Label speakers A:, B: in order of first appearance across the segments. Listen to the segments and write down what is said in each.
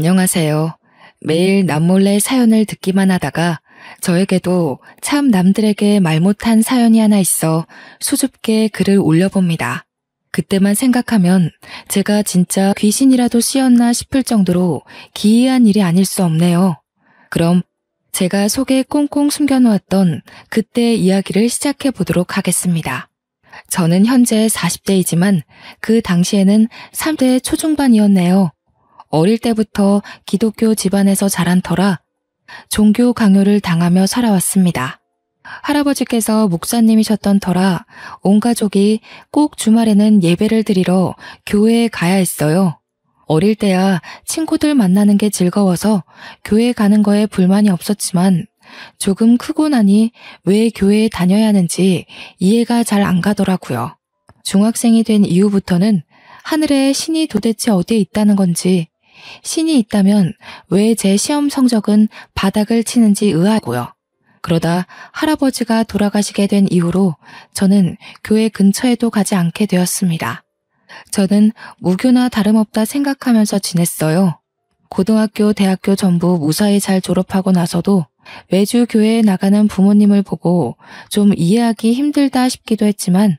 A: 안녕하세요. 매일 남몰래 사연을 듣기만 하다가 저에게도 참 남들에게 말 못한 사연이 하나 있어 수줍게 글을 올려봅니다. 그때만 생각하면 제가 진짜 귀신이라도 씌었나 싶을 정도로 기이한 일이 아닐 수 없네요. 그럼 제가 속에 꽁꽁 숨겨놓았던 그때의 이야기를 시작해 보도록 하겠습니다. 저는 현재 40대이지만 그 당시에는 30대 초중반이었네요. 어릴 때부터 기독교 집안에서 자란 터라 종교 강요를 당하며 살아왔습니다. 할아버지께서 목사님이셨던 터라 온 가족이 꼭 주말에는 예배를 드리러 교회에 가야 했어요. 어릴 때야 친구들 만나는 게 즐거워서 교회 가는 거에 불만이 없었지만 조금 크고 나니 왜 교회에 다녀야 하는지 이해가 잘 안 가더라고요. 중학생이 된 이후부터는 하늘에 신이 도대체 어디에 있다는 건지, 신이 있다면 왜 제 시험 성적은 바닥을 치는지 의아하고요. 그러다 할아버지가 돌아가시게 된 이후로 저는 교회 근처에도 가지 않게 되었습니다. 저는 무교나 다름없다 생각하면서 지냈어요. 고등학교, 대학교 전부 무사히 잘 졸업하고 나서도 매주 교회에 나가는 부모님을 보고 좀 이해하기 힘들다 싶기도 했지만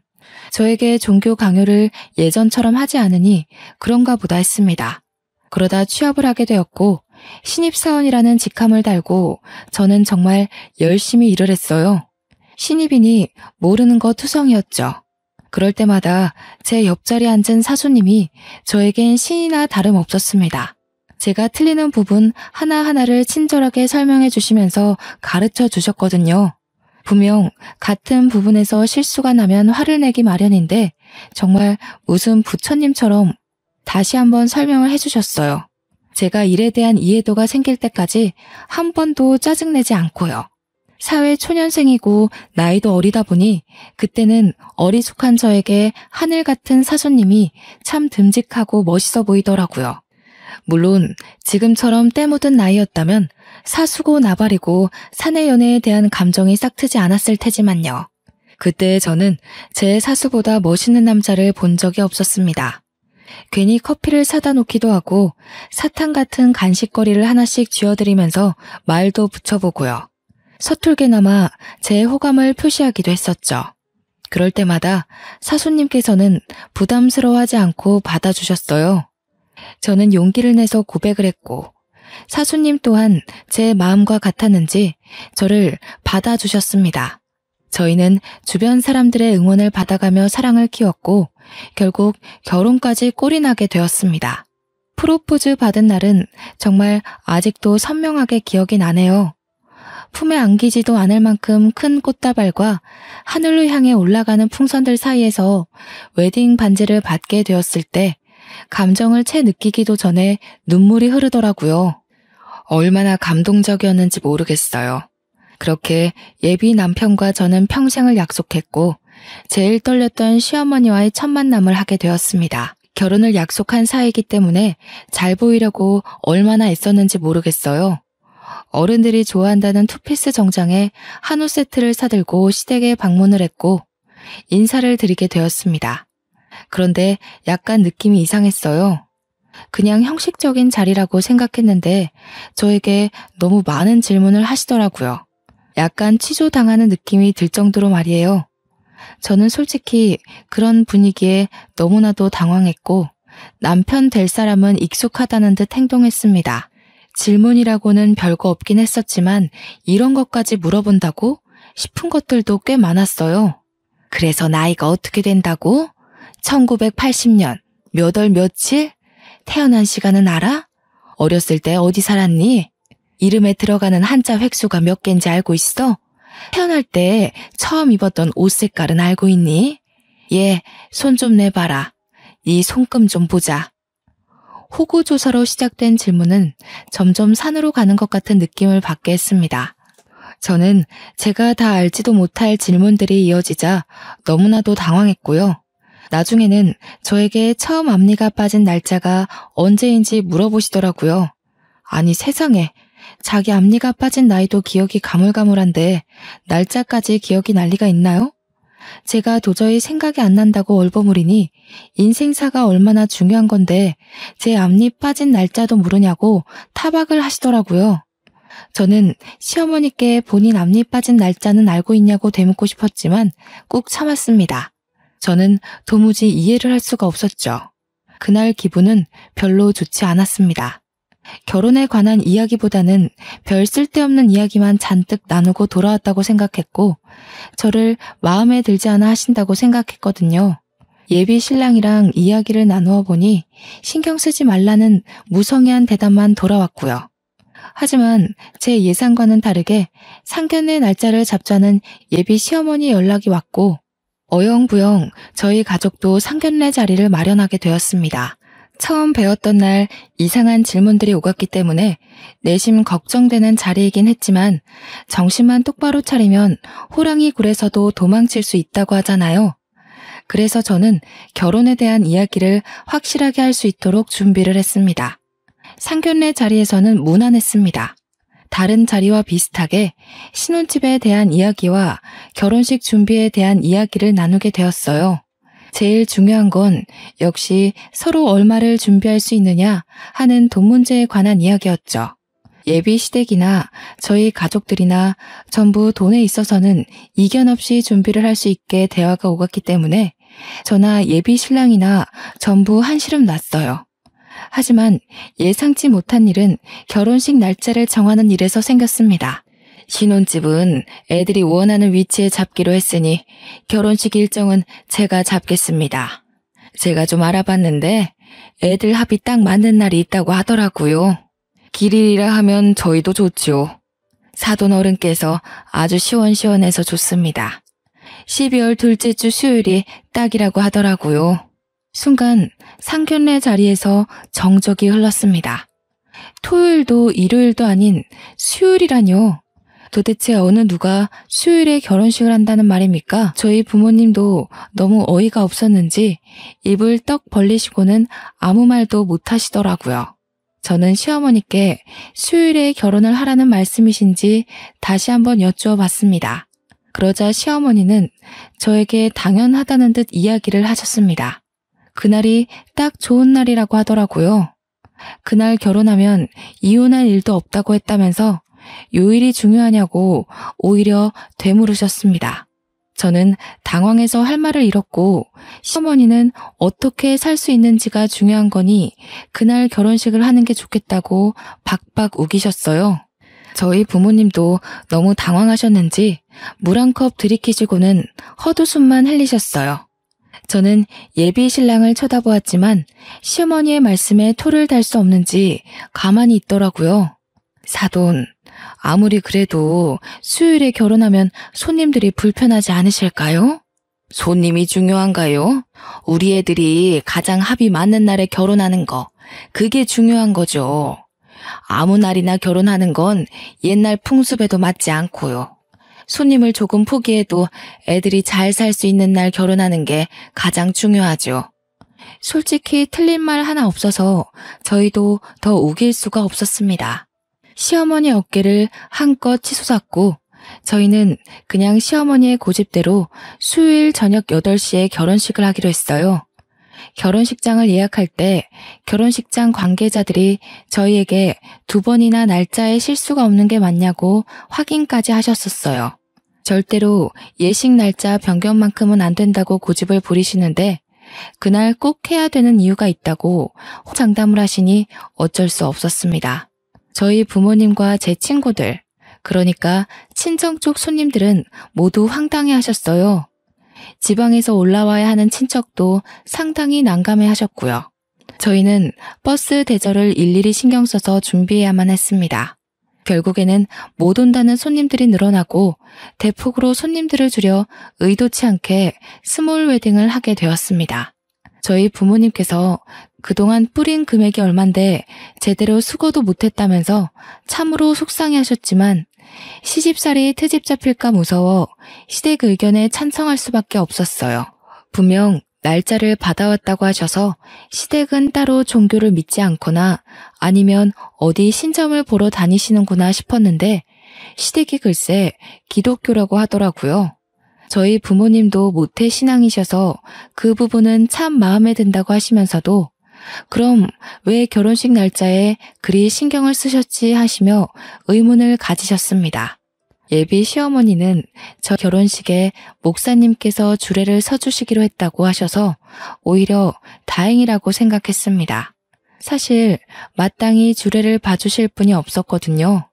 A: 저에게 종교 강요를 예전처럼 하지 않으니 그런가 보다 했습니다. 그러다 취업을 하게 되었고 신입사원이라는 직함을 달고 저는 정말 열심히 일을 했어요. 신입이니 모르는 거 투성이었죠. 그럴 때마다 제 옆자리에 앉은 사수님이 저에겐 신이나 다름없었습니다. 제가 틀리는 부분 하나하나를 친절하게 설명해 주시면서 가르쳐 주셨거든요. 분명 같은 부분에서 실수가 나면 화를 내기 마련인데 정말 무슨 부처님처럼 다시 한번 설명을 해주셨어요. 제가 일에 대한 이해도가 생길 때까지 한 번도 짜증내지 않고요. 사회 초년생이고 나이도 어리다 보니 그때는 어리숙한 저에게 하늘 같은 사수님이 참 듬직하고 멋있어 보이더라고요. 물론 지금처럼 때 묻은 나이였다면 사수고 나발이고 사내 연애에 대한 감정이 싹트지 않았을 테지만요. 그때 저는 제 사수보다 멋있는 남자를 본 적이 없었습니다. 괜히 커피를 사다 놓기도 하고 사탕 같은 간식거리를 하나씩 쥐어드리면서 말도 붙여보고요. 서툴게나마 제 호감을 표시하기도 했었죠. 그럴 때마다 사수님께서는 부담스러워하지 않고 받아주셨어요. 저는 용기를 내서 고백을 했고 사수님 또한 제 마음과 같았는지 저를 받아주셨습니다. 저희는 주변 사람들의 응원을 받아가며 사랑을 키웠고 결국 결혼까지 꼴이 나게 되었습니다. 프로포즈 받은 날은 정말 아직도 선명하게 기억이 나네요. 품에 안기지도 않을 만큼 큰 꽃다발과 하늘로 향해 올라가는 풍선들 사이에서 웨딩 반지를 받게 되었을 때 감정을 채 느끼기도 전에 눈물이 흐르더라고요. 얼마나 감동적이었는지 모르겠어요. 그렇게 예비 남편과 저는 평생을 약속했고 제일 떨렸던 시어머니와의 첫 만남을 하게 되었습니다. 결혼을 약속한 사이이기 때문에 잘 보이려고 얼마나 애썼는지 모르겠어요. 어른들이 좋아한다는 투피스 정장에 한우 세트를 사들고 시댁에 방문을 했고 인사를 드리게 되었습니다. 그런데 약간 느낌이 이상했어요. 그냥 형식적인 자리라고 생각했는데 저에게 너무 많은 질문을 하시더라고요. 약간 취조당하는 느낌이 들 정도로 말이에요. 저는 솔직히 그런 분위기에 너무나도 당황했고 남편 될 사람은 익숙하다는 듯 행동했습니다. 질문이라고는 별거 없긴 했었지만 이런 것까지 물어본다고 싶은 것들도 꽤 많았어요. 그래서 나이가 어떻게 된다고? 1980년 몇 월 며칠? 태어난 시간은 알아? 어렸을 때 어디 살았니? 이름에 들어가는 한자 획수가 몇 개인지 알고 있어? 태어날 때 처음 입었던 옷 색깔은 알고 있니? 얘, 손 좀 내봐라. 네 손금 좀 보자. 호구조사로 시작된 질문은 점점 산으로 가는 것 같은 느낌을 받게 했습니다. 저는 제가 다 알지도 못할 질문들이 이어지자 너무나도 당황했고요. 나중에는 저에게 처음 앞니가 빠진 날짜가 언제인지 물어보시더라고요. 아니 세상에, 자기 앞니가 빠진 나이도 기억이 가물가물한데 날짜까지 기억이 날 리가 있나요? 제가 도저히 생각이 안 난다고 얼버무리니 인생사가 얼마나 중요한 건데 제 앞니 빠진 날짜도 모르냐고 타박을 하시더라고요. 저는 시어머니께 본인 앞니 빠진 날짜는 알고 있냐고 되묻고 싶었지만 꾹 참았습니다. 저는 도무지 이해를 할 수가 없었죠. 그날 기분은 별로 좋지 않았습니다. 결혼에 관한 이야기보다는 별 쓸데없는 이야기만 잔뜩 나누고 돌아왔다고 생각했고 저를 마음에 들지 않아 하신다고 생각했거든요. 예비 신랑이랑 이야기를 나누어 보니 신경 쓰지 말라는 무성의한 대답만 돌아왔고요. 하지만 제 예상과는 다르게 상견례 날짜를 잡자는 예비 시어머니 연락이 왔고 어영부영 저희 가족도 상견례 자리를 마련하게 되었습니다. 처음 배웠던 날 이상한 질문들이 오갔기 때문에 내심 걱정되는 자리이긴 했지만 정신만 똑바로 차리면 호랑이 굴에서도 도망칠 수 있다고 하잖아요. 그래서 저는 결혼에 대한 이야기를 확실하게 할 수 있도록 준비를 했습니다. 상견례 자리에서는 무난했습니다. 다른 자리와 비슷하게 신혼집에 대한 이야기와 결혼식 준비에 대한 이야기를 나누게 되었어요. 제일 중요한 건 역시 서로 얼마를 준비할 수 있느냐 하는 돈 문제에 관한 이야기였죠. 예비 시댁이나 저희 가족들이나 전부 돈에 있어서는 이견 없이 준비를 할 수 있게 대화가 오갔기 때문에 저나 예비 신랑이나 전부 한시름 났어요. 하지만 예상치 못한 일은 결혼식 날짜를 정하는 일에서 생겼습니다. 신혼집은 애들이 원하는 위치에 잡기로 했으니 결혼식 일정은 제가 잡겠습니다. 제가 좀 알아봤는데 애들 합이 딱 맞는 날이 있다고 하더라고요. 길일이라 하면 저희도 좋죠. 사돈 어른께서 아주 시원시원해서 좋습니다. 12월 둘째 주 수요일이 딱이라고 하더라고요. 순간 상견례 자리에서 정적이 흘렀습니다. 토요일도 일요일도 아닌 수요일이라뇨. 도대체 어느 누가 수요일에 결혼식을 한다는 말입니까? 저희 부모님도 너무 어이가 없었는지 입을 떡 벌리시고는 아무 말도 못 하시더라고요. 저는 시어머니께 수요일에 결혼을 하라는 말씀이신지 다시 한번 여쭈어 봤습니다. 그러자 시어머니는 저에게 당연하다는 듯 이야기를 하셨습니다. 그날이 딱 좋은 날이라고 하더라고요. 그날 결혼하면 이혼할 일도 없다고 했다면서 요일이 중요하냐고 오히려 되물으셨습니다. 저는 당황해서 할 말을 잃었고 시어머니는 어떻게 살 수 있는지가 중요한 거니 그날 결혼식을 하는 게 좋겠다고 박박 우기셨어요. 저희 부모님도 너무 당황하셨는지 물 한 컵 들이키시고는 헛웃음만 흘리셨어요. 저는 예비 신랑을 쳐다보았지만 시어머니의 말씀에 토를 달 수 없는지 가만히 있더라고요. 사돈, 아무리 그래도 수요일에 결혼하면 손님들이 불편하지 않으실까요? 손님이 중요한가요? 우리 애들이 가장 합이 맞는 날에 결혼하는 거, 그게 중요한 거죠. 아무 날이나 결혼하는 건 옛날 풍습에도 맞지 않고요. 손님을 조금 포기해도 애들이 잘 살 수 있는 날 결혼하는 게 가장 중요하죠. 솔직히 틀린 말 하나 없어서 저희도 더 우길 수가 없었습니다. 시어머니 어깨를 한껏 치솟았고 저희는 그냥 시어머니의 고집대로 수요일 저녁 8시에 결혼식을 하기로 했어요. 결혼식장을 예약할 때 결혼식장 관계자들이 저희에게 2번이나 날짜에 실수가 없는 게 맞냐고 확인까지 하셨었어요. 절대로 예식 날짜 변경만큼은 안 된다고 고집을 부리시는데 그날 꼭 해야 되는 이유가 있다고 장담을 하시니 어쩔 수 없었습니다. 저희 부모님과 제 친구들, 그러니까 친정 쪽 손님들은 모두 황당해 하셨어요. 지방에서 올라와야 하는 친척도 상당히 난감해 하셨고요. 저희는 버스 대절을 일일이 신경 써서 준비해야만 했습니다. 결국에는 못 온다는 손님들이 늘어나고 대폭으로 손님들을 줄여 의도치 않게 스몰 웨딩을 하게 되었습니다. 저희 부모님께서 그동안 뿌린 금액이 얼만데 제대로 수고도 못했다면서 참으로 속상해하셨지만 시집살이 트집 잡힐까 무서워 시댁 의견에 찬성할 수밖에 없었어요. 분명 날짜를 받아왔다고 하셔서 시댁은 따로 종교를 믿지 않거나 아니면 어디 신점을 보러 다니시는구나 싶었는데 시댁이 글쎄 기독교라고 하더라고요. 저희 부모님도 모태 신앙이셔서 그 부분은 참 마음에 든다고 하시면서도 그럼 왜 결혼식 날짜에 그리 신경을 쓰셨지 하시며 의문을 가지셨습니다. 예비 시어머니는 저 결혼식에 목사님께서 주례를 서주시기로 했다고 하셔서 오히려 다행이라고 생각했습니다. 사실 마땅히 주례를 봐주실 분이 없었거든요.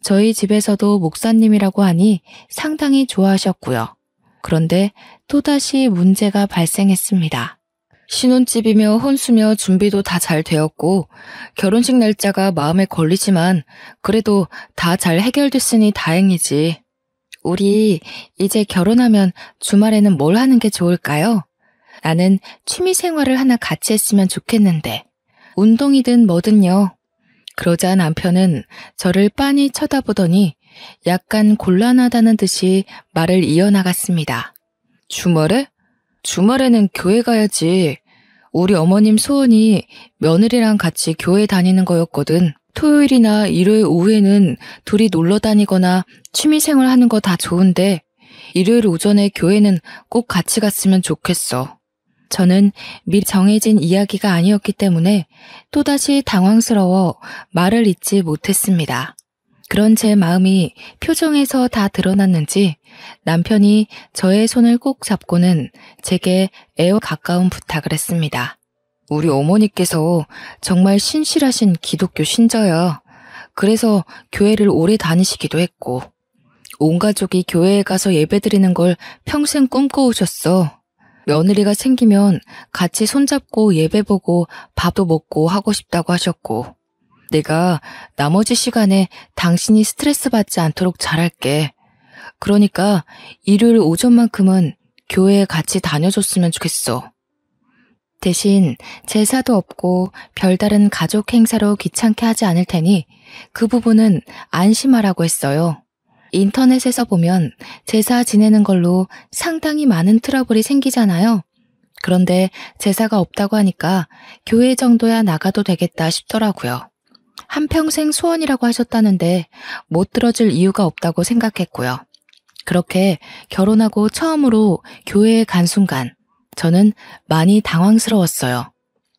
A: 저희 집에서도 목사님이라고 하니 상당히 좋아하셨고요. 그런데 또다시 문제가 발생했습니다. 신혼집이며 혼수며 준비도 다 잘 되었고 결혼식 날짜가 마음에 걸리지만 그래도 다 잘 해결됐으니 다행이지. 우리 이제 결혼하면 주말에는 뭘 하는 게 좋을까요? 나는 취미 생활을 하나 같이 했으면 좋겠는데 운동이든 뭐든요. 그러자 남편은 저를 빤히 쳐다보더니 약간 곤란하다는 듯이 말을 이어나갔습니다. 주말에? 주말에는 교회 가야지. 우리 어머님 소원이 며느리랑 같이 교회 다니는 거였거든. 토요일이나 일요일 오후에는 둘이 놀러 다니거나 취미생활 하는 거 다 좋은데 일요일 오전에 교회는 꼭 같이 갔으면 좋겠어. 저는 미리 정해진 이야기가 아니었기 때문에 또다시 당황스러워 말을 잇지 못했습니다. 그런 제 마음이 표정에서 다 드러났는지 남편이 저의 손을 꼭 잡고는 제게 애와 가까운 부탁을 했습니다. 우리 어머니께서 정말 신실하신 기독교 신자야. 그래서 교회를 오래 다니시기도 했고 온 가족이 교회에 가서 예배드리는 걸 평생 꿈꿔오셨어. 며느리가 생기면 같이 손잡고 예배 보고 밥도 먹고 하고 싶다고 하셨고 내가 나머지 시간에 당신이 스트레스 받지 않도록 잘할게. 그러니까 일요일 오전만큼은 교회에 같이 다녀줬으면 좋겠어. 대신 제사도 없고 별다른 가족 행사로 귀찮게 하지 않을 테니 그 부분은 안심하라고 했어요. 인터넷에서 보면 제사 지내는 걸로 상당히 많은 트러블이 생기잖아요. 그런데 제사가 없다고 하니까 교회 정도야 나가도 되겠다 싶더라고요. 한평생 소원이라고 하셨다는데 못 들어줄 이유가 없다고 생각했고요. 그렇게 결혼하고 처음으로 교회에 간 순간 저는 많이 당황스러웠어요.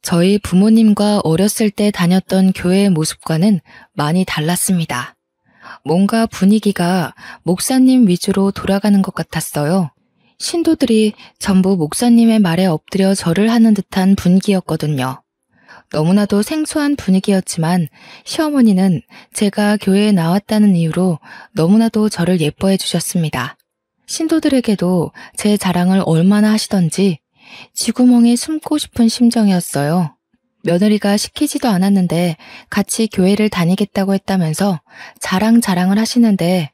A: 저희 부모님과 어렸을 때 다녔던 교회의 모습과는 많이 달랐습니다. 뭔가 분위기가 목사님 위주로 돌아가는 것 같았어요. 신도들이 전부 목사님의 말에 엎드려 절을 하는 듯한 분위기였거든요. 너무나도 생소한 분위기였지만 시어머니는 제가 교회에 나왔다는 이유로 너무나도 저를 예뻐해 주셨습니다. 신도들에게도 제 자랑을 얼마나 하시던지 쥐구멍에 숨고 싶은 심정이었어요. 며느리가 시키지도 않았는데 같이 교회를 다니겠다고 했다면서 자랑을 하시는데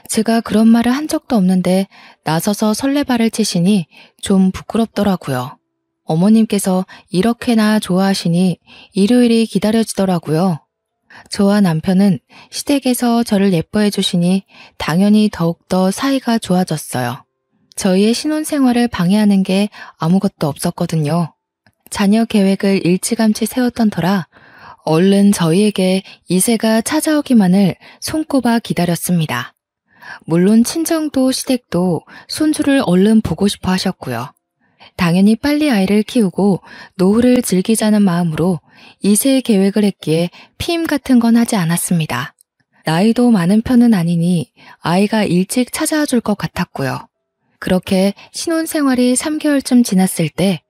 A: 제가 그런 말을 한 적도 없는데 나서서 설레발을 치시니 좀 부끄럽더라고요. 어머님께서 이렇게나 좋아하시니 일요일이 기다려지더라고요. 저와 남편은 시댁에서 저를 예뻐해 주시니 당연히 더욱더 사이가 좋아졌어요. 저희의 신혼생활을 방해하는 게 아무것도 없었거든요. 자녀 계획을 일찌감치 세웠던 터라 얼른 저희에게 이세가 찾아오기만을 손꼽아 기다렸습니다. 물론 친정도 시댁도 손주를 얼른 보고 싶어 하셨고요. 당연히 빨리 아이를 키우고 노후를 즐기자는 마음으로 이세 계획을 했기에 피임 같은 건 하지 않았습니다. 나이도 많은 편은 아니니 아이가 일찍 찾아와 줄 것 같았고요. 그렇게 신혼생활이 3개월쯤 지났을 때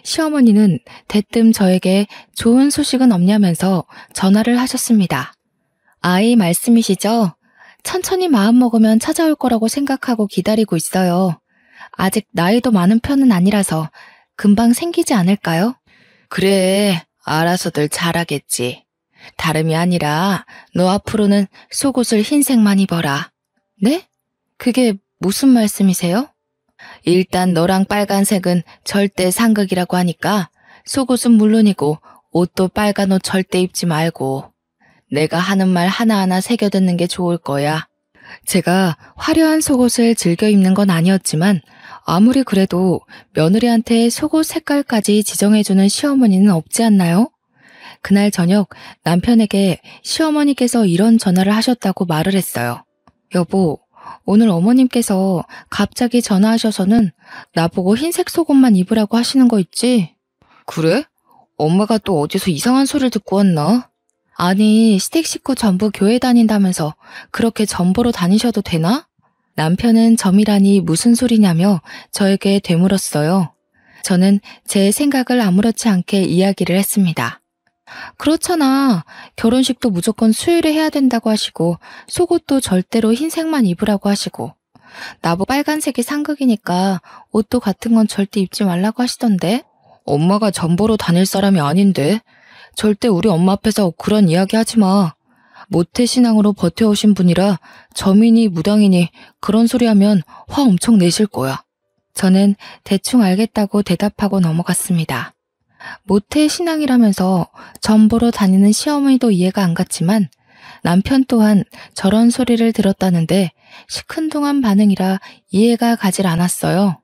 A: 시어머니는 대뜸 저에게 좋은 소식은 없냐면서 전화를 하셨습니다. 아이 말씀이시죠? 천천히 마음먹으면 찾아올 거라고 생각하고 기다리고 있어요. 아직 나이도 많은 편은 아니라서 금방 생기지 않을까요? 그래, 알아서들 잘하겠지. 다름이 아니라 너 앞으로는 속옷을 흰색만 입어라. 네? 그게 무슨 말씀이세요? 일단 너랑 빨간색은 절대 상극이라고 하니까 속옷은 물론이고 옷도 빨간 옷 절대 입지 말고 내가 하는 말 하나하나 새겨 듣는 게 좋을 거야. 제가 화려한 속옷을 즐겨 입는 건 아니었지만 아무리 그래도 며느리한테 속옷 색깔까지 지정해주는 시어머니는 없지 않나요? 그날 저녁 남편에게 시어머니께서 이런 전화를 하셨다고 말을 했어요. 여보, 오늘 어머님께서 갑자기 전화하셔서는 나보고 흰색 속옷만 입으라고 하시는 거 있지? 그래? 엄마가 또 어디서 이상한 소리를 듣고 왔나? 아니, 시댁 식구 전부 교회 다닌다면서 그렇게 전보로 다니셔도 되나? 남편은 점이라니 무슨 소리냐며 저에게 되물었어요. 저는 제 생각을 아무렇지 않게 이야기를 했습니다. 그렇잖아. 결혼식도 무조건 수요일에 해야 된다고 하시고 속옷도 절대로 흰색만 입으라고 하시고 나보고 빨간색이 상극이니까 옷도 같은 건 절대 입지 말라고 하시던데. 엄마가 전보로 다닐 사람이 아닌데. 절대 우리 엄마 앞에서 그런 이야기 하지 마. 모태신앙으로 버텨오신 분이라 점이니 무당이니 그런 소리 하면 화 엄청 내실 거야. 저는 대충 알겠다고 대답하고 넘어갔습니다. 모태신앙이라면서 전보로 다니는 시어머니도 이해가 안 갔지만 남편 또한 저런 소리를 들었다는데 시큰둥한 반응이라 이해가 가질 않았어요.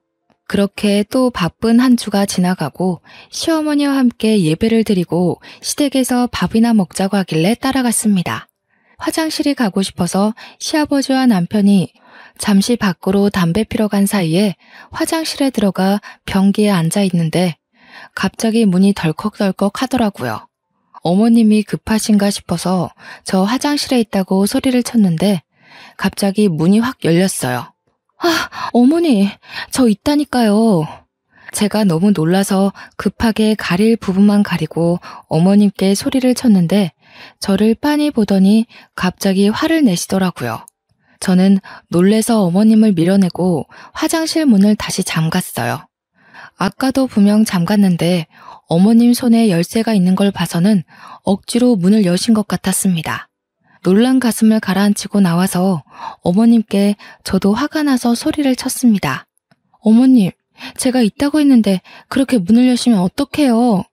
A: 그렇게 또 바쁜 한 주가 지나가고 시어머니와 함께 예배를 드리고 시댁에서 밥이나 먹자고 하길래 따라갔습니다. 화장실이 가고 싶어서 시아버지와 남편이 잠시 밖으로 담배 피러 간 사이에 화장실에 들어가 변기에 앉아 있는데 갑자기 문이 덜컥덜컥 하더라고요. 어머님이 급하신가 싶어서 저 화장실에 있다고 소리를 쳤는데 갑자기 문이 확 열렸어요. 아, 어머니, 저 있다니까요. 제가 너무 놀라서 급하게 가릴 부분만 가리고 어머님께 소리를 쳤는데 저를 빤히 보더니 갑자기 화를 내시더라고요. 저는 놀래서 어머님을 밀어내고 화장실 문을 다시 잠갔어요. 아까도 분명 잠갔는데 어머님 손에 열쇠가 있는 걸 봐서는 억지로 문을 여신 것 같았습니다. 놀란 가슴을 가라앉히고 나와서 어머님께 저도 화가 나서 소리를 쳤습니다. 어머님, 제가 있다고 했는데 그렇게 문을 여시면 어떡해요?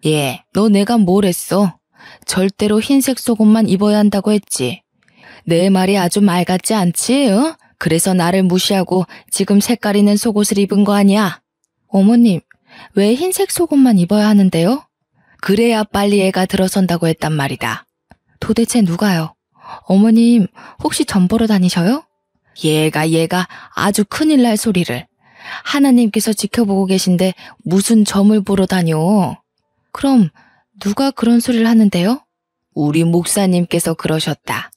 A: 예, 너 내가 뭘 했어? 절대로 흰색 속옷만 입어야 한다고 했지. 내 말이 아주 말 같지 않지? 어? 그래서 나를 무시하고 지금 색깔 있는 속옷을 입은 거 아니야? 어머님, 왜 흰색 속옷만 입어야 하는데요? 그래야 빨리 애가 들어선다고 했단 말이다. 도대체 누가요? 어머님, 혹시 점 보러 다니셔요? 얘가 아주 큰일 날 소리를. 하나님께서 지켜보고 계신데 무슨 점을 보러 다녀? 그럼 누가 그런 소리를 하는데요? 우리 목사님께서 그러셨다.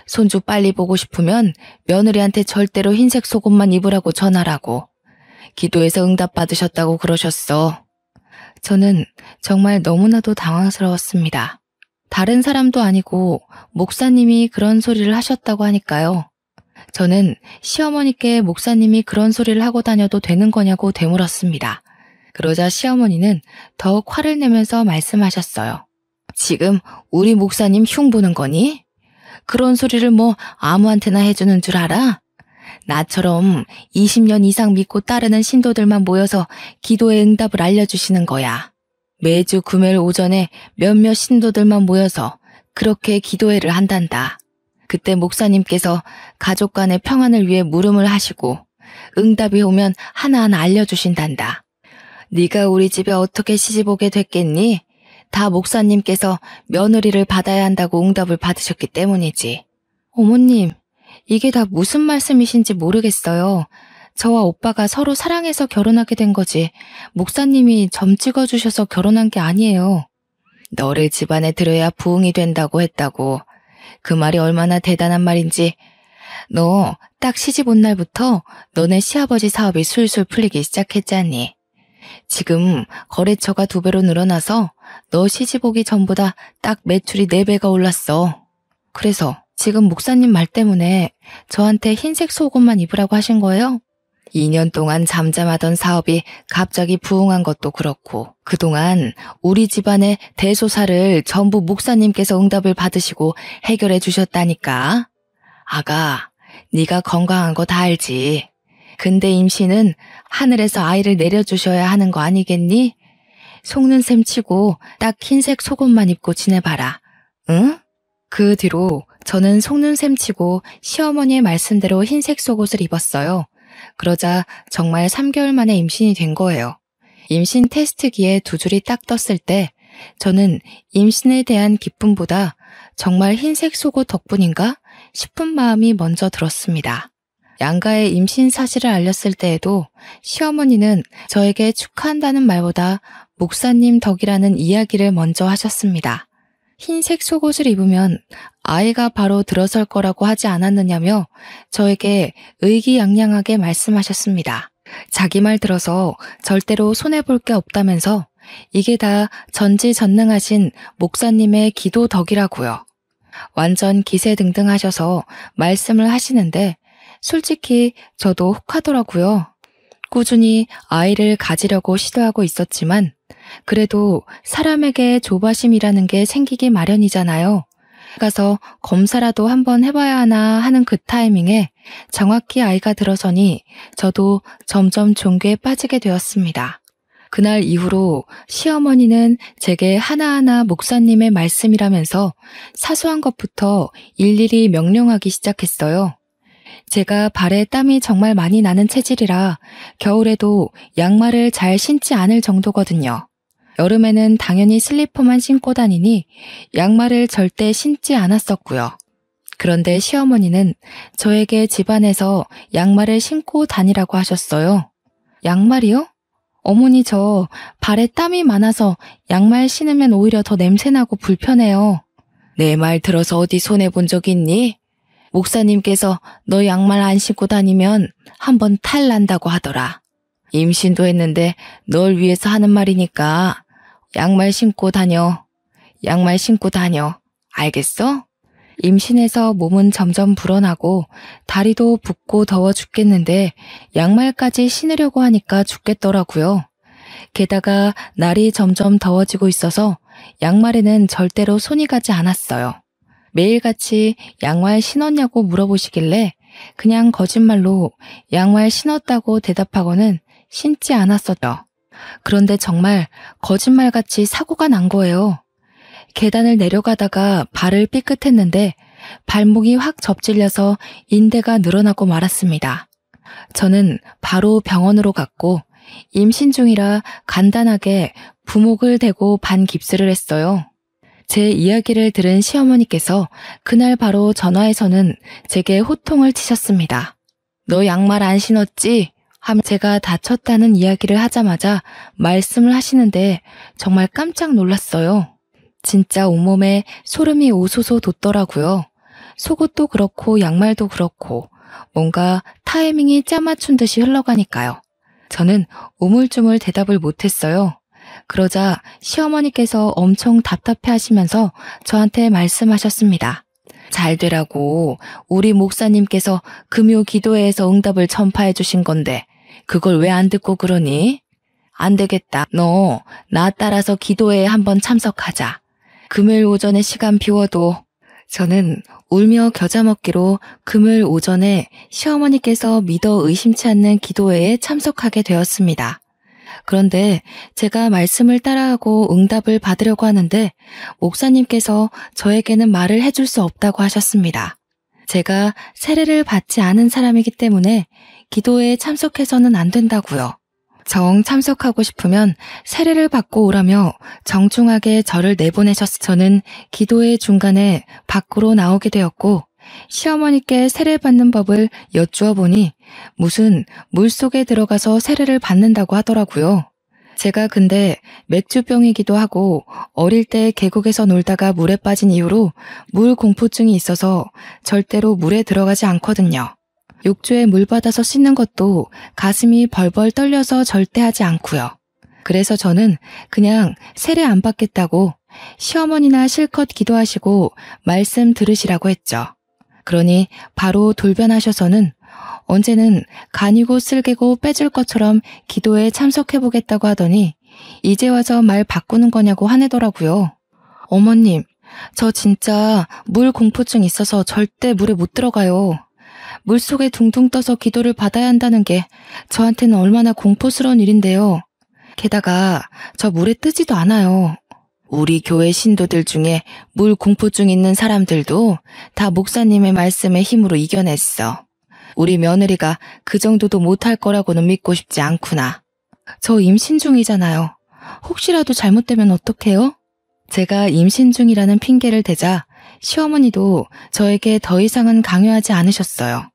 A: 손주 빨리 보고 싶으면 며느리한테 절대로 흰색 속옷만 입으라고 전하라고. 기도해서 응답받으셨다고 그러셨어. 저는 정말 너무나도 당황스러웠습니다. 다른 사람도 아니고 목사님이 그런 소리를 하셨다고 하니까요. 저는 시어머니께 목사님이 그런 소리를 하고 다녀도 되는 거냐고 되물었습니다. 그러자 시어머니는 더욱 화를 내면서 말씀하셨어요. 지금 우리 목사님 흉보는 거니? 그런 소리를 뭐 아무한테나 해주는 줄 알아? 나처럼 20년 이상 믿고 따르는 신도들만 모여서 기도의 응답을 알려주시는 거야. 매주 금요일 오전에 몇몇 신도들만 모여서 그렇게 기도회를 한단다. 그때 목사님께서 가족 간의 평안을 위해 물음을 하시고 응답이 오면 하나하나 알려주신단다. 네가 우리 집에 어떻게 시집 오게 됐겠니? 다 목사님께서 며느리를 받아야 한다고 응답을 받으셨기 때문이지. 어머님, 이게 다 무슨 말씀이신지 모르겠어요. 저와 오빠가 서로 사랑해서 결혼하게 된 거지 목사님이 점 찍어주셔서 결혼한 게 아니에요. 너를 집안에 들여야 부흥이 된다고 했다고. 그 말이 얼마나 대단한 말인지. 너 딱 시집 온 날부터 너네 시아버지 사업이 술술 풀리기 시작했잖니. 지금 거래처가 2배로 늘어나서 너 시집 오기 전보다 딱 매출이 4배가 올랐어. 그래서 지금 목사님 말 때문에 저한테 흰색 속옷만 입으라고 하신 거예요? 2년 동안 잠잠하던 사업이 갑자기 부흥한 것도 그렇고 그동안 우리 집안의 대소사를 전부 목사님께서 응답을 받으시고 해결해 주셨다니까. 아가, 네가 건강한 거 다 알지. 근데 임신은 하늘에서 아이를 내려주셔야 하는 거 아니겠니? 속는 셈 치고 딱 흰색 속옷만 입고 지내봐라. 응? 그 뒤로 저는 속는 셈 치고 시어머니의 말씀대로 흰색 속옷을 입었어요. 그러자 정말 3개월 만에 임신이 된 거예요. 임신 테스트기에 2줄이 딱 떴을 때 저는 임신에 대한 기쁨보다 정말 흰색 속옷 덕분인가 싶은 마음이 먼저 들었습니다. 양가의 임신 사실을 알렸을 때에도 시어머니는 저에게 축하한다는 말보다 목사님 덕이라는 이야기를 먼저 하셨습니다. 흰색 속옷을 입으면 아이가 바로 들어설 거라고 하지 않았느냐며 저에게 의기양양하게 말씀하셨습니다. 자기 말 들어서 절대로 손해볼 게 없다면서 이게 다 전지전능하신 목사님의 기도 덕이라고요. 완전 기세등등하셔서 말씀을 하시는데 솔직히 저도 혹하더라고요. 꾸준히 아이를 가지려고 시도하고 있었지만 그래도 사람에게 조바심이라는 게 생기기 마련이잖아요. 가서 검사라도 한번 해봐야 하나 하는 그 타이밍에 정확히 아이가 들어서니 저도 점점 종교에 빠지게 되었습니다. 그날 이후로 시어머니는 제게 하나하나 목사님의 말씀이라면서 사소한 것부터 일일이 명령하기 시작했어요. 제가 발에 땀이 정말 많이 나는 체질이라 겨울에도 양말을 잘 신지 않을 정도거든요. 여름에는 당연히 슬리퍼만 신고 다니니 양말을 절대 신지 않았었고요. 그런데 시어머니는 저에게 집안에서 양말을 신고 다니라고 하셨어요. 양말이요? 어머니 저 발에 땀이 많아서 양말 신으면 오히려 더 냄새나고 불편해요. 내 말 들어서 어디 손해본 적 있니? 목사님께서 너 양말 안 신고 다니면 한번 탈 난다고 하더라. 임신도 했는데 널 위해서 하는 말이니까 양말 신고 다녀. 양말 신고 다녀. 알겠어? 임신해서 몸은 점점 불어나고 다리도 붓고 더워 죽겠는데 양말까지 신으려고 하니까 죽겠더라고요. 게다가 날이 점점 더워지고 있어서 양말에는 절대로 손이 가지 않았어요. 매일같이 양말 신었냐고 물어보시길래 그냥 거짓말로 양말 신었다고 대답하고는 신지 않았었죠. 그런데 정말 거짓말같이 사고가 난 거예요. 계단을 내려가다가 발을 삐끗했는데 발목이 확 접질려서 인대가 늘어나고 말았습니다. 저는 바로 병원으로 갔고 임신 중이라 간단하게 부목을 대고 반깁스를 했어요. 제 이야기를 들은 시어머니께서 그날 바로 전화해서는 제게 호통을 치셨습니다. 너 양말 안 신었지? 하며 제가 다쳤다는 이야기를 하자마자 말씀을 하시는데 정말 깜짝 놀랐어요. 진짜 온몸에 소름이 오소소 돋더라고요. 속옷도 그렇고 양말도 그렇고 뭔가 타이밍이 짜맞춘 듯이 흘러가니까요. 저는 우물쭈물 대답을 못했어요. 그러자 시어머니께서 엄청 답답해하시면서 저한테 말씀하셨습니다. 잘 되라고 우리 목사님께서 금요 기도회에서 응답을 전파해 주신 건데 그걸 왜 안 듣고 그러니? 안 되겠다. 너 나 따라서 기도회에 한번 참석하자. 금요일 오전에 시간 비워도. 저는 울며 겨자 먹기로 금요일 오전에 시어머니께서 믿어 의심치 않는 기도회에 참석하게 되었습니다. 그런데 제가 말씀을 따라하고 응답을 받으려고 하는데 목사님께서 저에게는 말을 해줄 수 없다고 하셨습니다. 제가 세례를 받지 않은 사람이기 때문에 기도회에 참석해서는 안 된다고요. 정 참석하고 싶으면 세례를 받고 오라며 정중하게 저를 내보내셨을 저는 기도회 중간에 밖으로 나오게 되었고 시어머니께 세례받는 법을 여쭈어 보니 무슨 물속에 들어가서 세례를 받는다고 하더라고요. 제가 근데 맥주병이기도 하고 어릴 때 계곡에서 놀다가 물에 빠진 이후로 물 공포증이 있어서 절대로 물에 들어가지 않거든요. 욕조에 물 받아서 씻는 것도 가슴이 벌벌 떨려서 절대 하지 않고요. 그래서 저는 그냥 세례 안 받겠다고 시어머니나 실컷 기도하시고 말씀 들으시라고 했죠. 그러니 바로 돌변하셔서는 언제는 간이고 쓸개고 빼줄 것처럼 기도에 참석해보겠다고 하더니 이제 와서 말 바꾸는 거냐고 화내더라고요. 어머님, 저 진짜 물 공포증 있어서 절대 물에 못 들어가요. 물속에 둥둥 떠서 기도를 받아야 한다는 게 저한테는 얼마나 공포스러운 일인데요. 게다가 저 물에 뜨지도 않아요. 우리 교회 신도들 중에 물 공포증 있는 사람들도 다 목사님의 말씀의 힘으로 이겨냈어. 우리 며느리가 그 정도도 못할 거라고는 믿고 싶지 않구나. 저 임신 중이잖아요. 혹시라도 잘못되면 어떡해요? 제가 임신 중이라는 핑계를 대자 시어머니도 저에게 더 이상은 강요하지 않으셨어요.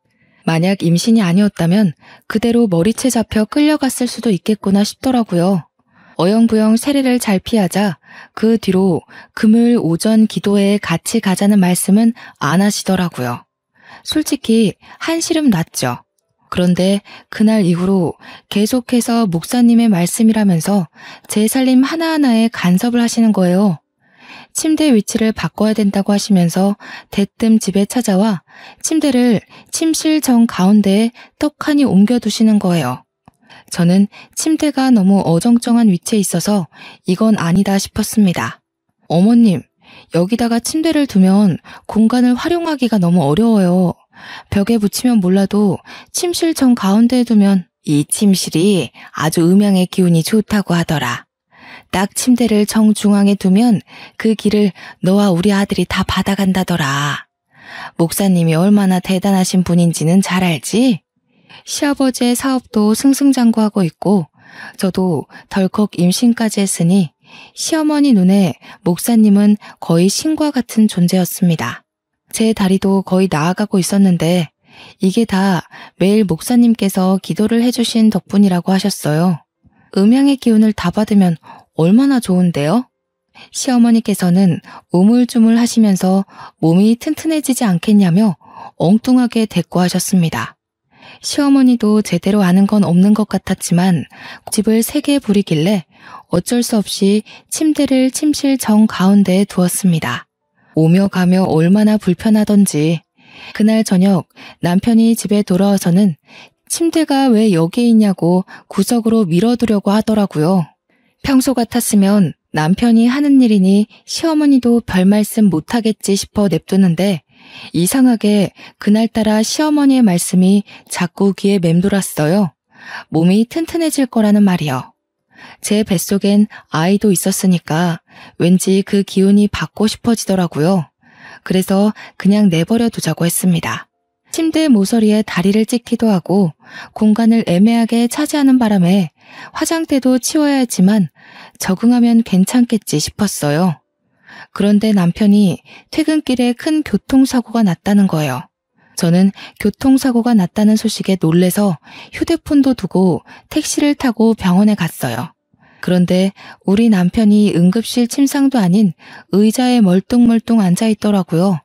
A: 만약 임신이 아니었다면 그대로 머리채 잡혀 끌려갔을 수도 있겠구나 싶더라고요. 어영부영 세례를 잘 피하자 그 뒤로 금요일 오전 기도회에 같이 가자는 말씀은 안 하시더라고요. 솔직히 한시름 났죠. 그런데 그날 이후로 계속해서 목사님의 말씀이라면서 제 살림 하나하나에 간섭을 하시는 거예요. 침대 위치를 바꿔야 된다고 하시면서 대뜸 집에 찾아와 침대를 침실 정 가운데에 떡하니 옮겨두시는 거예요. 저는 침대가 너무 어정쩡한 위치에 있어서 이건 아니다 싶었습니다. 어머님, 여기다가 침대를 두면 공간을 활용하기가 너무 어려워요. 벽에 붙이면 몰라도 침실 정 가운데에 두면 이 침실이 아주 음양의 기운이 좋다고 하더라. 딱 침대를 정중앙에 두면 그 길을 너와 우리 아들이 다 받아간다더라. 목사님이 얼마나 대단하신 분인지는 잘 알지? 시아버지의 사업도 승승장구하고 있고 저도 덜컥 임신까지 했으니 시어머니 눈에 목사님은 거의 신과 같은 존재였습니다. 제 다리도 거의 나아가고 있었는데 이게 다 매일 목사님께서 기도를 해주신 덕분이라고 하셨어요. 음양의 기운을 다 받으면 얼마나 좋은데요? 시어머니께서는 우물쭈물 하시면서 몸이 튼튼해지지 않겠냐며 엉뚱하게 대꾸하셨습니다. 시어머니도 제대로 아는 건 없는 것 같았지만 집을 3개 부리길래 어쩔 수 없이 침대를 침실 정 가운데에 두었습니다. 오며 가며 얼마나 불편하던지 그날 저녁 남편이 집에 돌아와서는 침대가 왜 여기에 있냐고 구석으로 밀어두려고 하더라고요. 평소 같았으면 남편이 하는 일이니 시어머니도 별 말씀 못하겠지 싶어 냅두는데 이상하게 그날따라 시어머니의 말씀이 자꾸 귀에 맴돌았어요. 몸이 튼튼해질 거라는 말이요. 제 뱃속엔 아이도 있었으니까 왠지 그 기운이 받고 싶어지더라고요. 그래서 그냥 내버려 두자고 했습니다. 침대 모서리에 다리를 찍기도 하고 공간을 애매하게 차지하는 바람에 화장대도 치워야 했지만 적응하면 괜찮겠지 싶었어요. 그런데 남편이 퇴근길에 큰 교통사고가 났다는 거예요. 저는 교통사고가 났다는 소식에 놀래서 휴대폰도 두고 택시를 타고 병원에 갔어요. 그런데 우리 남편이 응급실 침상도 아닌 의자에 멀뚱멀뚱 앉아있더라고요.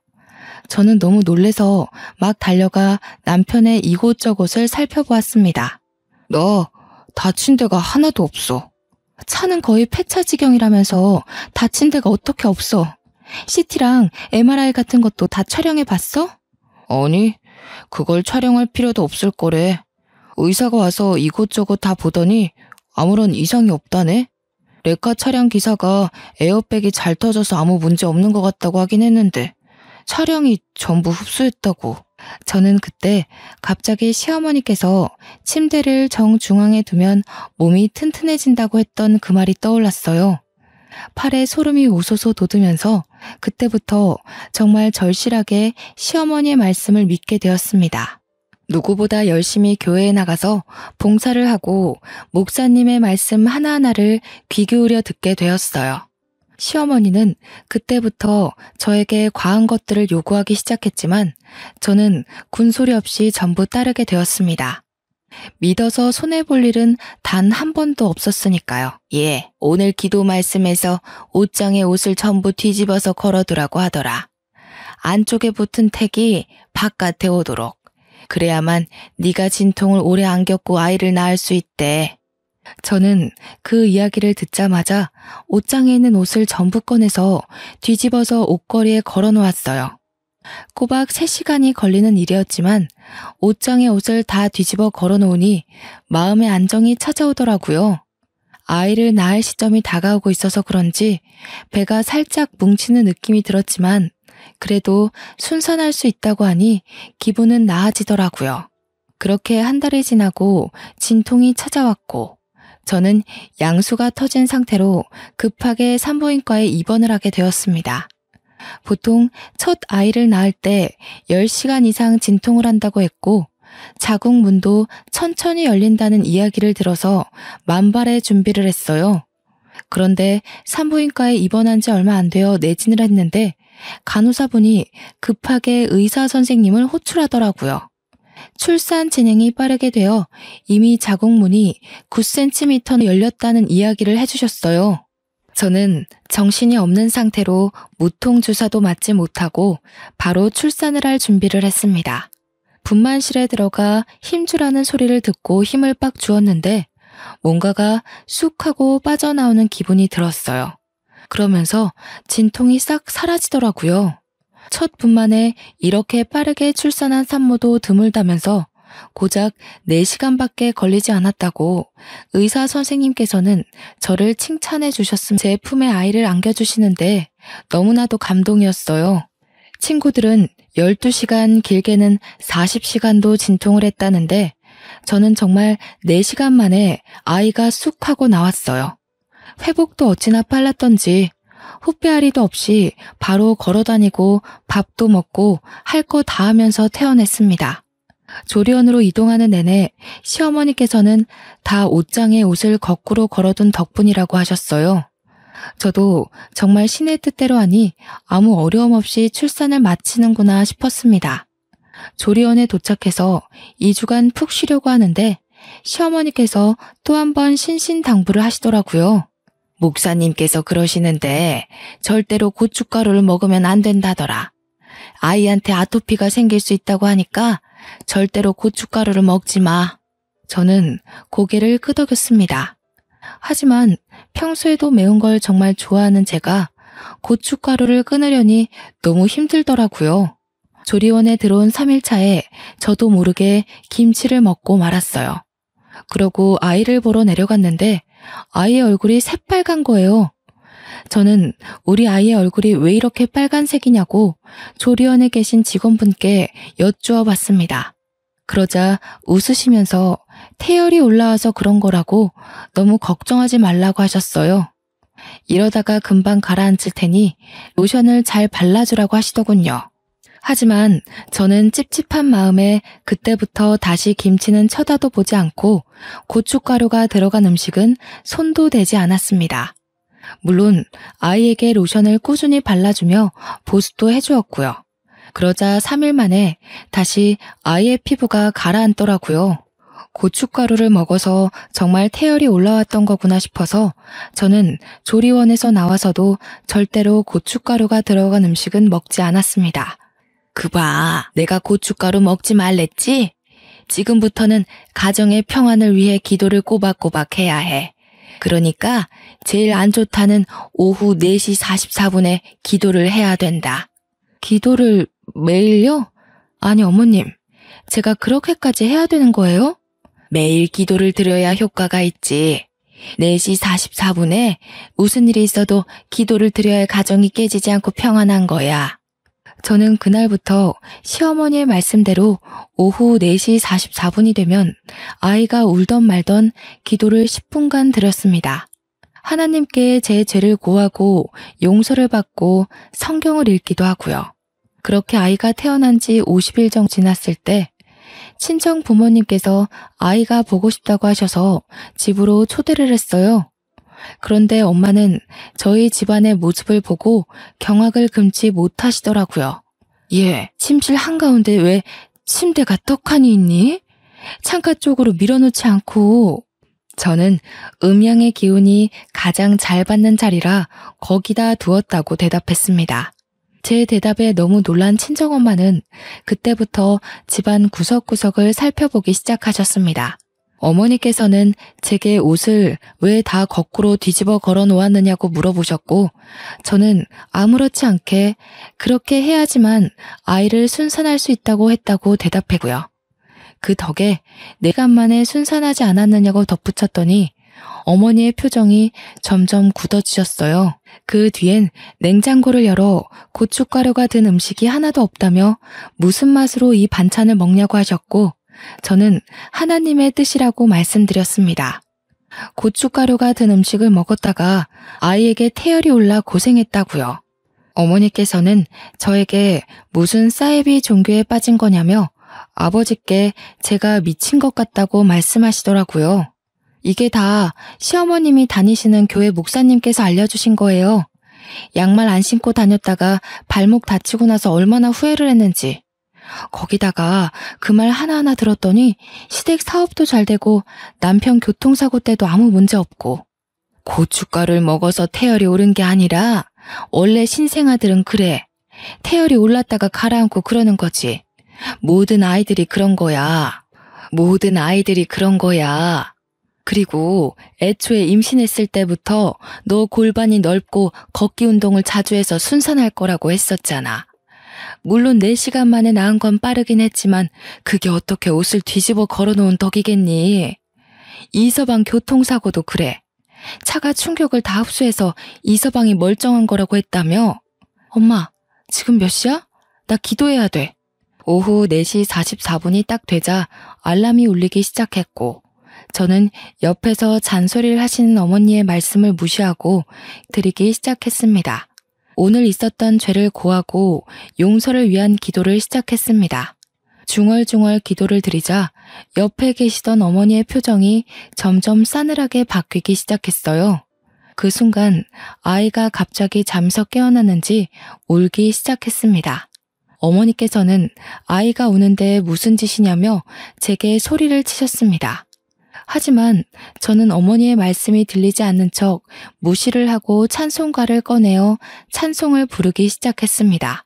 A: 저는 너무 놀래서 막 달려가 남편의 이곳저곳을 살펴보았습니다. 너 다친 데가 하나도 없어. 차는 거의 폐차 지경이라면서 다친 데가 어떻게 없어. CT랑 MRI 같은 것도 다 촬영해봤어? 아니, 그걸 촬영할 필요도 없을 거래. 의사가 와서 이곳저곳 다 보더니 아무런 이상이 없다네. 레카 차량 기사가 에어백이 잘 터져서 아무 문제 없는 것 같다고 하긴 했는데 차량이 전부 흡수했다고. 저는 그때 갑자기 시어머니께서 침대를 정중앙에 두면 몸이 튼튼해진다고 했던 그 말이 떠올랐어요. 팔에 소름이 오소소 돋으면서 그때부터 정말 절실하게 시어머니의 말씀을 믿게 되었습니다. 누구보다 열심히 교회에 나가서 봉사를 하고 목사님의 말씀 하나하나를 귀 기울여 듣게 되었어요. 시어머니는 그때부터 저에게 과한 것들을 요구하기 시작했지만 저는 군소리 없이 전부 따르게 되었습니다. 믿어서 손해볼 일은 단 한 번도 없었으니까요. 예, 오늘 기도 말씀에서 옷장에 옷을 전부 뒤집어서 걸어두라고 하더라. 안쪽에 붙은 택이 바깥에 오도록. 그래야만 네가 진통을 오래 안 겪고 아이를 낳을 수 있대. 저는 그 이야기를 듣자마자 옷장에 있는 옷을 전부 꺼내서 뒤집어서 옷걸이에 걸어놓았어요. 꼬박 3시간이 걸리는 일이었지만 옷장에 옷을 다 뒤집어 걸어놓으니 마음의 안정이 찾아오더라고요. 아이를 낳을 시점이 다가오고 있어서 그런지 배가 살짝 뭉치는 느낌이 들었지만 그래도 순산할 수 있다고 하니 기분은 나아지더라고요. 그렇게 한 달이 지나고 진통이 찾아왔고 저는 양수가 터진 상태로 급하게 산부인과에 입원을 하게 되었습니다. 보통 첫 아이를 낳을 때 10시간 이상 진통을 한다고 했고 자궁 문도 천천히 열린다는 이야기를 들어서 만발의 준비를 했어요. 그런데 산부인과에 입원한 지 얼마 안 되어 내진을 했는데 간호사분이 급하게 의사 선생님을 호출하더라고요. 출산 진행이 빠르게 되어 이미 자궁문이 9cm 열렸다는 이야기를 해주셨어요. 저는 정신이 없는 상태로 무통주사도 맞지 못하고 바로 출산을 할 준비를 했습니다. 분만실에 들어가 힘주라는 소리를 듣고 힘을 빡 주었는데 뭔가가 쑥 하고 빠져나오는 기분이 들었어요. 그러면서 진통이 싹 사라지더라고요. 첫 분만에 이렇게 빠르게 출산한 산모도 드물다면서 고작 4시간밖에 걸리지 않았다고 의사 선생님께서는 저를 칭찬해 주셨으면 제 품에 아이를 안겨주시는데 너무나도 감동이었어요. 친구들은 12시간 길게는 40시간도 진통을 했다는데 저는 정말 4시간 만에 아이가 쑥 하고 나왔어요. 회복도 어찌나 빨랐던지 후페아리도 없이 바로 걸어다니고 밥도 먹고 할 거 다 하면서 태어났습니다. 조리원으로 이동하는 내내 시어머니께서는 다 옷장에 옷을 거꾸로 걸어둔 덕분이라고 하셨어요. 저도 정말 신의 뜻대로 하니 아무 어려움 없이 출산을 마치는구나 싶었습니다. 조리원에 도착해서 2주간 푹 쉬려고 하는데 시어머니께서 또 한 번 신신당부를 하시더라고요. 목사님께서 그러시는데 절대로 고춧가루를 먹으면 안 된다더라. 아이한테 아토피가 생길 수 있다고 하니까 절대로 고춧가루를 먹지 마. 저는 고개를 끄덕였습니다. 하지만 평소에도 매운 걸 정말 좋아하는 제가 고춧가루를 끊으려니 너무 힘들더라고요. 조리원에 들어온 3일차에 저도 모르게 김치를 먹고 말았어요. 그러고 아이를 보러 내려갔는데 아이의 얼굴이 새빨간 거예요. 저는 우리 아이의 얼굴이 왜 이렇게 빨간색이냐고 조리원에 계신 직원분께 여쭈어 봤습니다. 그러자 웃으시면서 태열이 올라와서 그런 거라고 너무 걱정하지 말라고 하셨어요. 이러다가 금방 가라앉을 테니 로션을 잘 발라주라고 하시더군요. 하지만 저는 찝찝한 마음에 그때부터 다시 김치는 쳐다도 보지 않고 고춧가루가 들어간 음식은 손도 대지 않았습니다. 물론 아이에게 로션을 꾸준히 발라주며 보습도 해주었고요. 그러자 3일 만에 다시 아이의 피부가 가라앉더라고요. 고춧가루를 먹어서 정말 태열이 올라왔던 거구나 싶어서 저는 조리원에서 나와서도 절대로 고춧가루가 들어간 음식은 먹지 않았습니다. 그봐, 내가 고춧가루 먹지 말랬지? 지금부터는 가정의 평안을 위해 기도를 꼬박꼬박 해야 해. 그러니까 제일 안 좋다는 오후 4시 44분에 기도를 해야 된다. 기도를 매일요? 아니 어머님, 제가 그렇게까지 해야 되는 거예요? 매일 기도를 드려야 효과가 있지. 4시 44분에 무슨 일이 있어도 기도를 드려야 가정이 깨지지 않고 평안한 거야. 저는 그날부터 시어머니의 말씀대로 오후 4시 44분이 되면 아이가 울던 말던 기도를 10분간 드렸습니다. 하나님께 제 죄를 고하고 용서를 받고 성경을 읽기도 하고요. 그렇게 아이가 태어난 지 50일 정도 지났을 때 친정 부모님께서 아이가 보고 싶다고 하셔서 집으로 초대를 했어요. 그런데 엄마는 저희 집안의 모습을 보고 경악을 금치 못하시더라고요. 얘, 침실 한가운데 왜 침대가 떡하니 있니? 창가 쪽으로 밀어놓지 않고. 저는 음양의 기운이 가장 잘 받는 자리라 거기다 두었다고 대답했습니다. 제 대답에 너무 놀란 친정엄마는 그때부터 집안 구석구석을 살펴보기 시작하셨습니다. 어머니께서는 제게 옷을 왜 다 거꾸로 뒤집어 걸어 놓았느냐고 물어보셨고 저는 아무렇지 않게 그렇게 해야지만 아이를 순산할 수 있다고 했다고 대답했고요. 그 덕에 4시간 만에 순산하지 않았느냐고 덧붙였더니 어머니의 표정이 점점 굳어지셨어요. 그 뒤엔 냉장고를 열어 고춧가루가 든 음식이 하나도 없다며 무슨 맛으로 이 반찬을 먹냐고 하셨고 저는 하나님의 뜻이라고 말씀드렸습니다. 고춧가루가 든 음식을 먹었다가 아이에게 태열이 올라 고생했다고요. 어머니께서는 저에게 무슨 사이비 종교에 빠진 거냐며 아버지께 제가 미친 것 같다고 말씀하시더라고요. 이게 다 시어머님이 다니시는 교회 목사님께서 알려주신 거예요. 양말 안 신고 다녔다가 발목 다치고 나서 얼마나 후회를 했는지. 거기다가 그 말 하나하나 들었더니 시댁 사업도 잘 되고 남편 교통사고 때도 아무 문제 없고, 고춧가루를 먹어서 태열이 오른 게 아니라 원래 신생아들은 그래. 태열이 올랐다가 가라앉고 그러는 거지. 모든 아이들이 그런 거야. 모든 아이들이 그런 거야. 그리고 애초에 임신했을 때부터 너 골반이 넓고 걷기 운동을 자주 해서 순산할 거라고 했었잖아. 물론 4시간 만에 낳은 건 빠르긴 했지만 그게 어떻게 옷을 뒤집어 걸어놓은 덕이겠니? 이서방 교통사고도 그래. 차가 충격을 다 흡수해서 이서방이 멀쩡한 거라고 했다며? 엄마, 지금 몇 시야? 나 기도해야 돼. 오후 4시 44분이 딱 되자 알람이 울리기 시작했고, 저는 옆에서 잔소리를 하시는 어머니의 말씀을 무시하고 드리기 시작했습니다. 오늘 있었던 죄를 고하고 용서를 위한 기도를 시작했습니다. 중얼중얼 기도를 드리자 옆에 계시던 어머니의 표정이 점점 싸늘하게 바뀌기 시작했어요. 그 순간 아이가 갑자기 잠에서 깨어났는지 울기 시작했습니다. 어머니께서는 아이가 우는데 무슨 짓이냐며 제게 소리를 치셨습니다. 하지만 저는 어머니의 말씀이 들리지 않는 척 무시를 하고 찬송가를 꺼내어 찬송을 부르기 시작했습니다.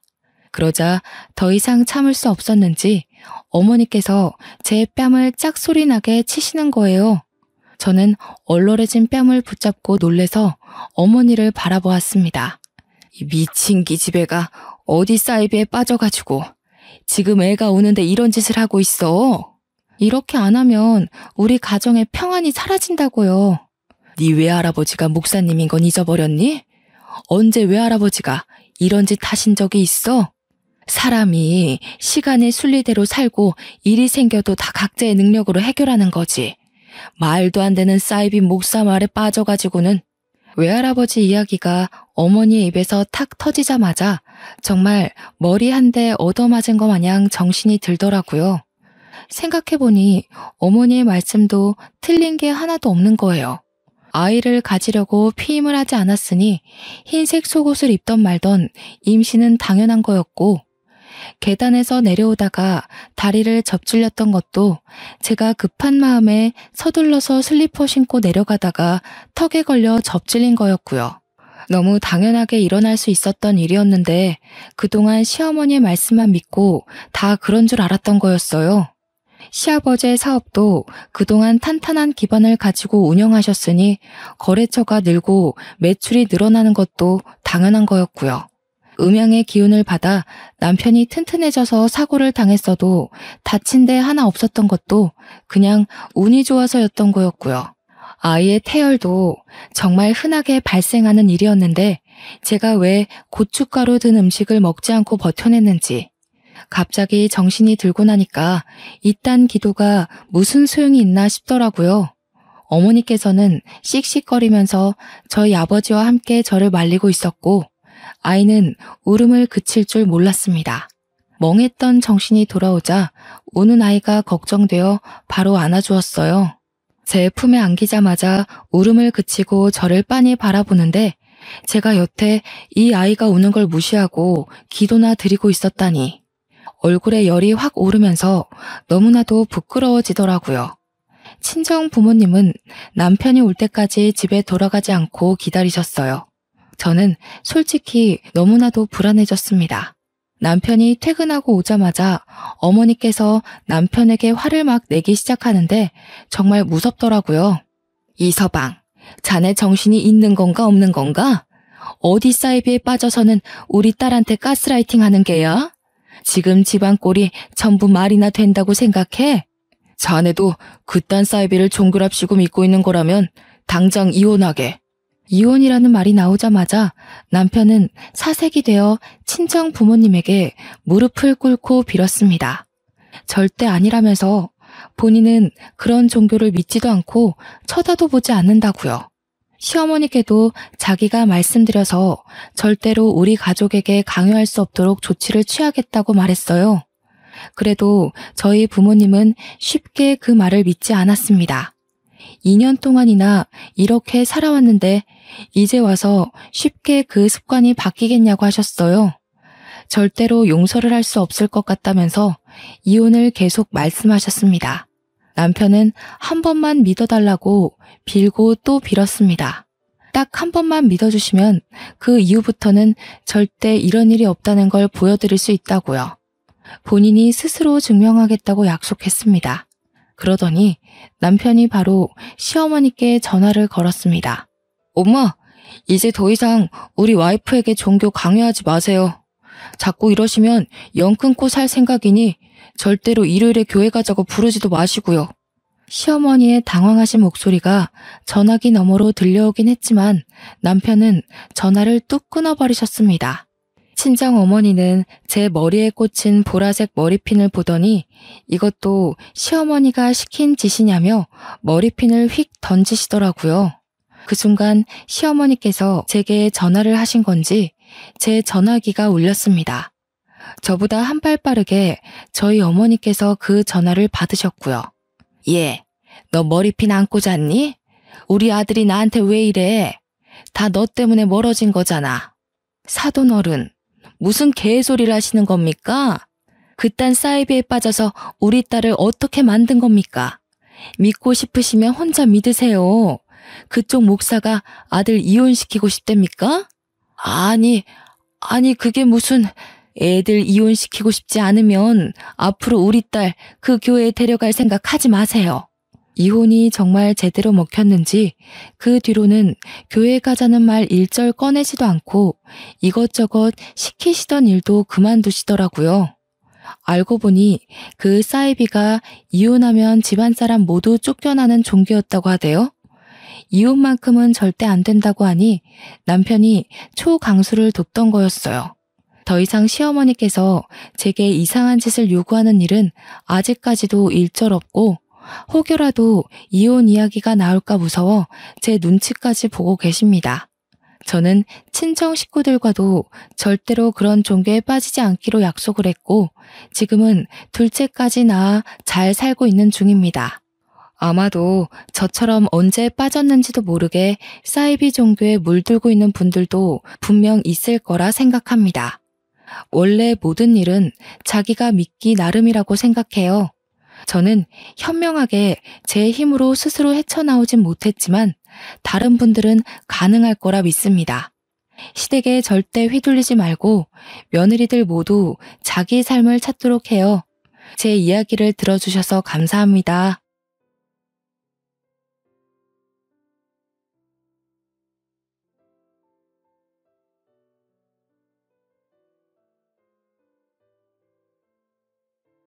A: 그러자 더 이상 참을 수 없었는지 어머니께서 제 뺨을 짝소리나게 치시는 거예요. 저는 얼얼해진 뺨을 붙잡고 놀래서 어머니를 바라보았습니다. 이 미친 기집애가 어디 사이비에 빠져가지고 지금 애가 오는데 이런 짓을 하고 있어. 이렇게 안 하면 우리 가정의 평안이 사라진다고요. 네 외할아버지가 목사님인 건 잊어버렸니? 언제 외할아버지가 이런 짓 하신 적이 있어? 사람이 시간의 순리대로 살고 일이 생겨도 다 각자의 능력으로 해결하는 거지. 말도 안 되는 사이비 목사 말에 빠져가지고는. 외할아버지 이야기가 어머니의 입에서 탁 터지자마자 정말 머리 한 대 얻어맞은 것 마냥 정신이 들더라고요. 생각해보니 어머니의 말씀도 틀린 게 하나도 없는 거예요. 아이를 가지려고 피임을 하지 않았으니 흰색 속옷을 입던 말던 임신은 당연한 거였고, 계단에서 내려오다가 다리를 접질렸던 것도 제가 급한 마음에 서둘러서 슬리퍼 신고 내려가다가 턱에 걸려 접질린 거였고요. 너무 당연하게 일어날 수 있었던 일이었는데 그동안 시어머니의 말씀만 믿고 다 그런 줄 알았던 거였어요. 시아버지의 사업도 그동안 탄탄한 기반을 가지고 운영하셨으니 거래처가 늘고 매출이 늘어나는 것도 당연한 거였고요. 음양의 기운을 받아 남편이 튼튼해져서 사고를 당했어도 다친 데 하나 없었던 것도 그냥 운이 좋아서였던 거였고요. 아이의 태열도 정말 흔하게 발생하는 일이었는데 제가 왜 고춧가루 든 음식을 먹지 않고 버텨냈는지, 갑자기 정신이 들고 나니까 이딴 기도가 무슨 소용이 있나 싶더라고요. 어머니께서는 씩씩거리면서 저희 아버지와 함께 저를 말리고 있었고, 아이는 울음을 그칠 줄 몰랐습니다. 멍했던 정신이 돌아오자 우는 아이가 걱정되어 바로 안아주었어요. 제 품에 안기자마자 울음을 그치고 저를 빤히 바라보는데 제가 여태 이 아이가 우는 걸 무시하고 기도나 드리고 있었다니 얼굴에 열이 확 오르면서 너무나도 부끄러워지더라고요. 친정 부모님은 남편이 올 때까지 집에 돌아가지 않고 기다리셨어요. 저는 솔직히 너무나도 불안해졌습니다. 남편이 퇴근하고 오자마자 어머니께서 남편에게 화를 막 내기 시작하는데 정말 무섭더라고요. 이서방, 자네 정신이 있는 건가 없는 건가? 어디 사이비에 빠져서는 우리 딸한테 가스라이팅 하는 게야? 지금 집안 꼴이 전부 말이나 된다고 생각해? 자네도 그딴 사이비를 종교랍시고 믿고 있는 거라면 당장 이혼하게. 이혼이라는 말이 나오자마자 남편은 사색이 되어 친정 부모님에게 무릎을 꿇고 빌었습니다. 절대 아니라면서 본인은 그런 종교를 믿지도 않고 쳐다도 보지 않는다고요. 시어머니께도 자기가 말씀드려서 절대로 우리 가족에게 강요할 수 없도록 조치를 취하겠다고 말했어요. 그래도 저희 부모님은 쉽게 그 말을 믿지 않았습니다. 2년 동안이나 이렇게 살아왔는데 이제 와서 쉽게 그 습관이 바뀌겠냐고 하셨어요. 절대로 용서를 할 수 없을 것 같다면서 이혼을 계속 말씀하셨습니다. 남편은 한 번만 믿어달라고 빌고 또 빌었습니다. 딱 한 번만 믿어주시면 그 이후부터는 절대 이런 일이 없다는 걸 보여드릴 수 있다고요. 본인이 스스로 증명하겠다고 약속했습니다. 그러더니 남편이 바로 시어머니께 전화를 걸었습니다. 엄마, 이제 더 이상 우리 와이프에게 종교 강요하지 마세요. 자꾸 이러시면 영 끊고 살 생각이니 절대로 일요일에 교회 가자고 부르지도 마시고요. 시어머니의 당황하신 목소리가 전화기 너머로 들려오긴 했지만 남편은 전화를 뚝 끊어버리셨습니다. 친정 어머니는 제 머리에 꽂힌 보라색 머리핀을 보더니 이것도 시어머니가 시킨 짓이냐며 머리핀을 휙 던지시더라고요. 그 순간 시어머니께서 제게 전화를 하신 건지 제 전화기가 울렸습니다. 저보다 한 발 빠르게 저희 어머니께서 그 전화를 받으셨고요. 얘, 너 머리핀 안 꽂았니? 우리 아들이 나한테 왜 이래? 다 너 때문에 멀어진 거잖아. 사돈 어른, 무슨 개소리를 하시는 겁니까? 그딴 사이비에 빠져서 우리 딸을 어떻게 만든 겁니까? 믿고 싶으시면 혼자 믿으세요. 그쪽 목사가 아들 이혼시키고 싶답니까? 아니 그게 무슨... 애들 이혼시키고 싶지 않으면 앞으로 우리 딸 그 교회에 데려갈 생각 하지 마세요. 이혼이 정말 제대로 먹혔는지 그 뒤로는 교회 가자는 말 일절 꺼내지도 않고 이것저것 시키시던 일도 그만두시더라고요. 알고 보니 그 사이비가 이혼하면 집안 사람 모두 쫓겨나는 종교였다고 하대요. 이혼만큼은 절대 안 된다고 하니 남편이 초강수를 뒀던 거였어요. 더 이상 시어머니께서 제게 이상한 짓을 요구하는 일은 아직까지도 일절 없고 혹여라도 이혼 이야기가 나올까 무서워 제 눈치까지 보고 계십니다. 저는 친정 식구들과도 절대로 그런 종교에 빠지지 않기로 약속을 했고 지금은 둘째까지 낳아 잘 살고 있는 중입니다. 아마도 저처럼 언제 빠졌는지도 모르게 사이비 종교에 물들고 있는 분들도 분명 있을 거라 생각합니다. 원래 모든 일은 자기가 믿기 나름이라고 생각해요. 저는 현명하게 제 힘으로 스스로 헤쳐나오진 못했지만 다른 분들은 가능할 거라 믿습니다. 시댁에 절대 휘둘리지 말고 며느리들 모두 자기 삶을 찾도록 해요. 제 이야기를 들어주셔서 감사합니다.